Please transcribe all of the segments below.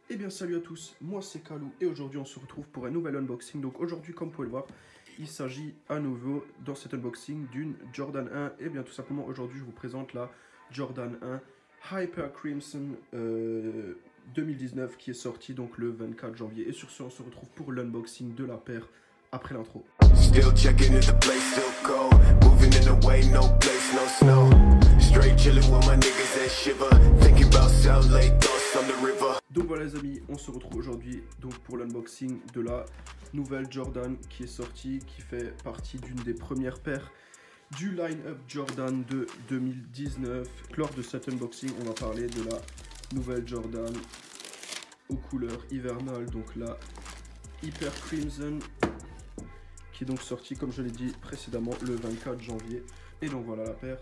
Eh bien salut à tous, moi c'est Kalou et aujourd'hui on se retrouve pour un nouvel unboxing. Donc aujourd'hui comme vous pouvez le voir, il s'agit à nouveau dans cet unboxing d'une Jordan 1. Et bien tout simplement aujourd'hui je vous présente la Jordan 1 Hyper Crimson 2019 qui est sortie donc le 24 janvier. Et sur ce on se retrouve pour l'unboxing de la paire après l'intro. Still checking if the place still cold. Moving in the way, no place, no snow. Straight chilling with my niggas that shiver. Thinking about South Lake, thoughts on the river. Donc voilà les amis, on se retrouve aujourd'hui donc pour l'unboxing de la nouvelle Jordan qui est sortie, qui fait partie d'une des premières paires du line-up Jordan de 2019. Lors de cet unboxing, on va parler de la nouvelle Jordan aux couleurs hivernales, donc la Hyper Crimson, qui est donc sortie, comme je l'ai dit précédemment, le 24 janvier. Et donc voilà la paire,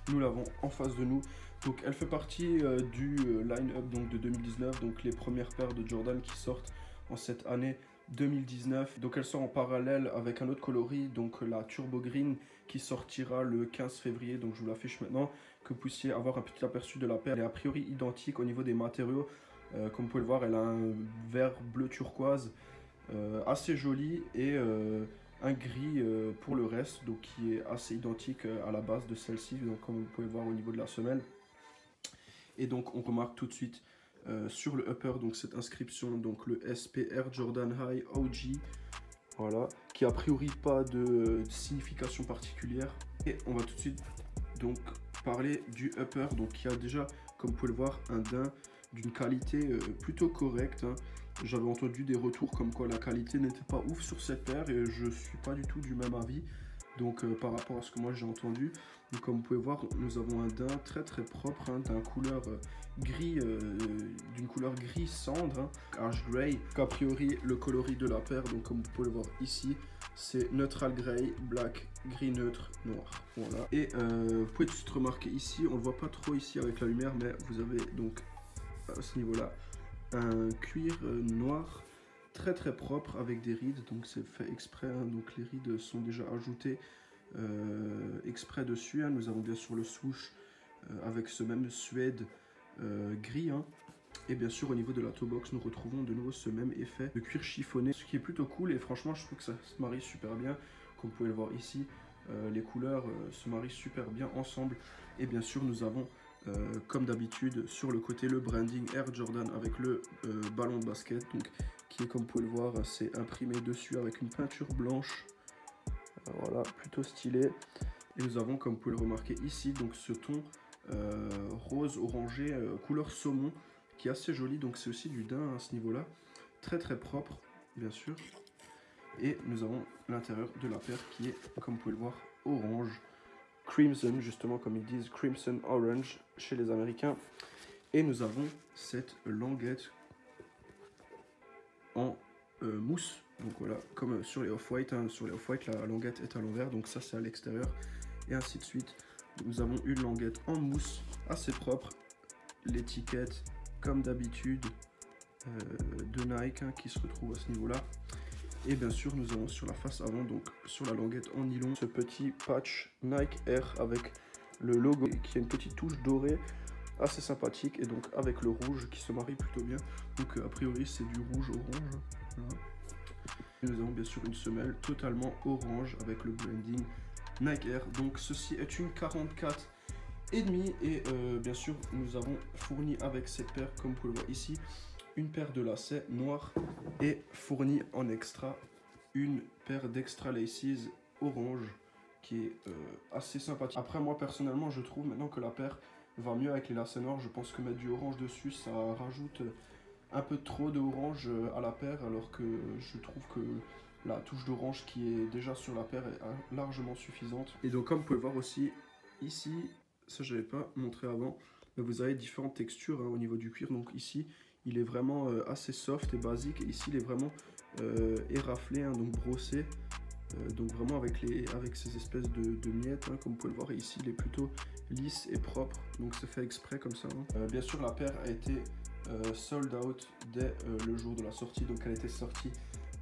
nous l'avons en face de nous. Donc elle fait partie du line-up de 2019, donc les premières paires de Jordan qui sortent en cette année 2019. Donc elles sont en parallèle avec un autre coloris, donc la Turbo Green qui sortira le 15 février. Donc je vous l'affiche maintenant, que vous puissiez avoir un petit aperçu de la paire. Elle est a priori identique au niveau des matériaux. Comme vous pouvez le voir, elle a un vert bleu turquoise assez joli et un gris pour le reste, donc qui est assez identique à la base de celle-ci, donc comme vous pouvez le voir au niveau de la semelle. Et donc on remarque tout de suite sur le upper donc cette inscription, donc le SPR Jordan High OG, voilà, qui a priori pas de signification particulière. Et on va tout de suite donc parler du upper, donc qui a déjà, comme vous pouvez le voir, un daim d'une qualité plutôt correcte, hein. J'avais entendu des retours comme quoi la qualité n'était pas ouf sur cette paire et je suis pas du tout du même avis. Donc par rapport à ce que moi j'ai entendu, donc, comme vous pouvez voir, nous avons un daim très propre, hein, d'une couleur gris cendre, hein, ash gray. A priori le coloris de la paire, donc comme vous pouvez le voir ici, c'est neutral gray, black, gris neutre, noir. Voilà. Et vous pouvez tout de suite remarquer ici, on le voit pas trop ici avec la lumière, mais vous avez donc à ce niveau là un cuir noir très propre avec des rides, donc c'est fait exprès, hein, donc les rides sont déjà ajoutées exprès dessus, hein. Nous avons bien sûr le swoosh avec ce même suède gris, hein. Et bien sûr au niveau de la toe box nous retrouvons de nouveau ce même effet de cuir chiffonné, ce qui est plutôt cool et franchement je trouve que ça se marie super bien. Comme vous pouvez le voir ici, les couleurs se marient super bien ensemble. Et bien sûr nous avons comme d'habitude sur le côté le branding Air Jordan avec le ballon de basket, donc qui est, comme vous pouvez le voir, c'est imprimé dessus avec une peinture blanche, voilà, plutôt stylé. Et nous avons, comme vous pouvez le remarquer ici, donc ce ton rose orangé couleur saumon qui est assez joli, donc c'est aussi du daim à ce niveau là, très propre bien sûr. Et nous avons l'intérieur de la paire qui est, comme vous pouvez le voir, orange Crimson, justement comme ils disent, Crimson Orange chez les Américains. Et nous avons cette languette en mousse, donc voilà, comme sur les off-white, hein. Sur les off-white la languette est à l'envers, donc ça c'est à l'extérieur, et ainsi de suite. Nous avons une languette en mousse assez propre, l'étiquette comme d'habitude de Nike, hein, qui se retrouve à ce niveau là. Et bien sûr nous avons sur la face avant, donc sur la languette en nylon, ce petit patch Nike Air avec le logo qui a une petite touche dorée assez sympathique, et donc avec le rouge qui se marie plutôt bien, donc a priori c'est du rouge orange, voilà. Et nous avons bien sûr une semelle totalement orange avec le branding Nike Air. Donc ceci est une 44,5 et bien sûr nous avons fourni avec cette paire, comme vous pouvez le voir ici, une paire de lacets noirs et fourni en extra une paire d'extra laces orange qui est assez sympathique. Après moi personnellement je trouve maintenant que la paire va mieux avec les lacets noirs. Je pense que mettre du orange dessus ça rajoute un peu trop de orange à la paire, alors que je trouve que la touche d'orange qui est déjà sur la paire est largement suffisante. Et donc comme vous pouvez voir aussi ici, ça je n'avais pas montré avant, mais vous avez différentes textures, hein, au niveau du cuir. Donc ici il est vraiment assez soft et basique, et ici il est vraiment éraflé, hein, donc brossé, donc vraiment avec ces espèces de miettes, hein, comme vous pouvez le voir. Et ici il est plutôt lisse et propre, donc c'est fait exprès comme ça, hein. Bien sûr la paire a été sold out dès le jour de la sortie, donc elle était sortie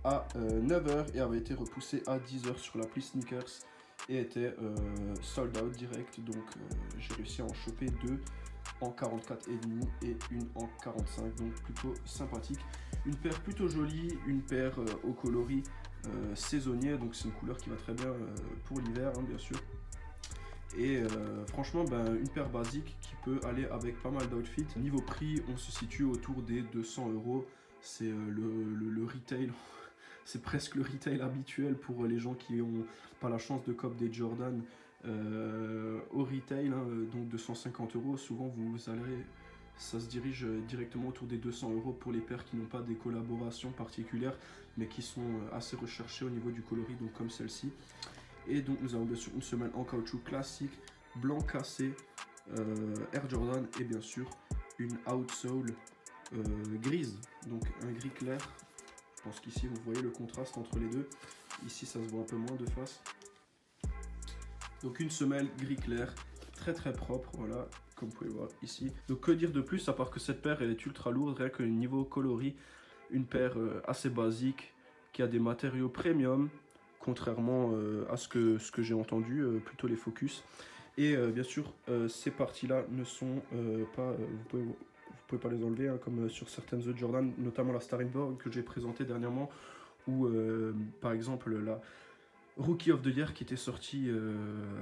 à 9 h et avait été repoussée à 10 h sur l'appli Sneakers et était sold out direct. Donc j'ai réussi à en choper deux en 44,5 et une en 45, donc plutôt sympathique. Une paire plutôt jolie, une paire au coloris saisonnier, donc c'est une couleur qui va très bien pour l'hiver, hein, bien sûr. Et franchement, une paire basique qui peut aller avec pas mal d'outfits. Niveau prix, on se situe autour des 200 €. C'est le retail, c'est presque le retail habituel pour les gens qui n'ont pas la chance de cop des Jordan au retail, hein, donc 250 €. Souvent, ça se dirige directement autour des 200 € pour les paires qui n'ont pas des collaborations particulières, mais qui sont assez recherchées au niveau du coloris, donc comme celle-ci. Et donc nous avons bien sûr une semelle en caoutchouc classique, blanc cassé, Air Jordan, et bien sûr une outsole grise, donc un gris clair. Je pense qu'ici vous voyez le contraste entre les deux. Ici ça se voit un peu moins de face. Donc une semelle gris clair, très très propre, voilà, comme vous pouvez voir ici. Donc que dire de plus à part que cette paire elle est ultra lourde, rien que niveau coloris, une paire assez basique, qui a des matériaux premium, contrairement à ce que j'ai entendu, plutôt les Focus. Et bien sûr, ces parties-là ne sont pas, vous pouvez pas les enlever, hein, comme sur certaines autres Jordan, notamment la Staringborg que j'ai présentée dernièrement, ou par exemple la Rookie of the Year qui était sortie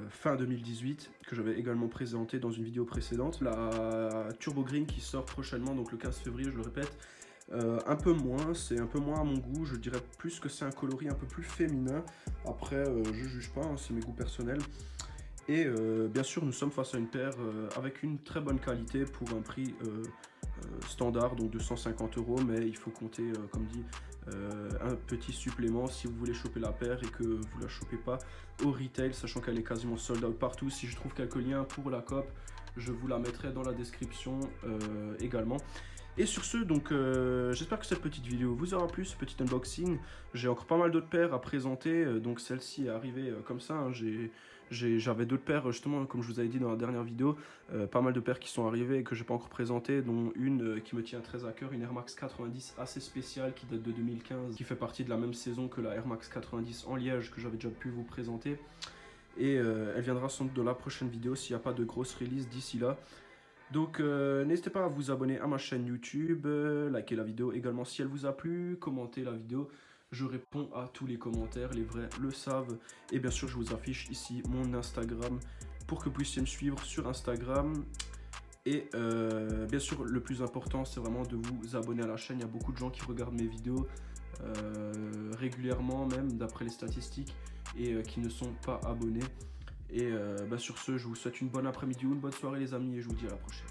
fin 2018, que j'avais également présenté dans une vidéo précédente. La Turbo Green qui sort prochainement, donc le 15 février, je le répète. Un peu moins, c'est un peu moins à mon goût, je dirais plus que c'est un coloris un peu plus féminin. Après, je juge pas, hein, c'est mes goûts personnels. Et bien sûr, nous sommes face à une paire avec une très bonne qualité pour un prix standard, donc 250 €, mais il faut compter, comme dit, un petit supplément si vous voulez choper la paire et que vous la chopez pas au retail, sachant qu'elle est quasiment sold out partout. Si je trouve quelques liens pour la COP, je vous la mettrai dans la description également. Et sur ce, donc j'espère que cette petite vidéo vous aura plu, ce petit unboxing. J'ai encore pas mal d'autres paires à présenter, donc celle-ci est arrivée comme ça, hein. J'avais d'autres paires, justement, comme je vous avais dit dans la dernière vidéo, pas mal de paires qui sont arrivées et que je n'ai pas encore présentées, dont une qui me tient très à cœur, une Air Max 90 assez spéciale qui date de 2015, qui fait partie de la même saison que la Air Max 90 en liège que j'avais déjà pu vous présenter. Et elle viendra sans doute dans la prochaine vidéo s'il n'y a pas de grosse release d'ici là. Donc n'hésitez pas à vous abonner à ma chaîne YouTube, liker la vidéo également si elle vous a plu, commentez la vidéo. Je réponds à tous les commentaires, les vrais le savent. Et bien sûr, je vous affiche ici mon Instagram pour que vous puissiez me suivre sur Instagram. Et bien sûr, le plus important, c'est vraiment de vous abonner à la chaîne. Il y a beaucoup de gens qui regardent mes vidéos régulièrement, même d'après les statistiques, et qui ne sont pas abonnés. Et sur ce, je vous souhaite une bonne après-midi ou une bonne soirée les amis, et je vous dis à la prochaine.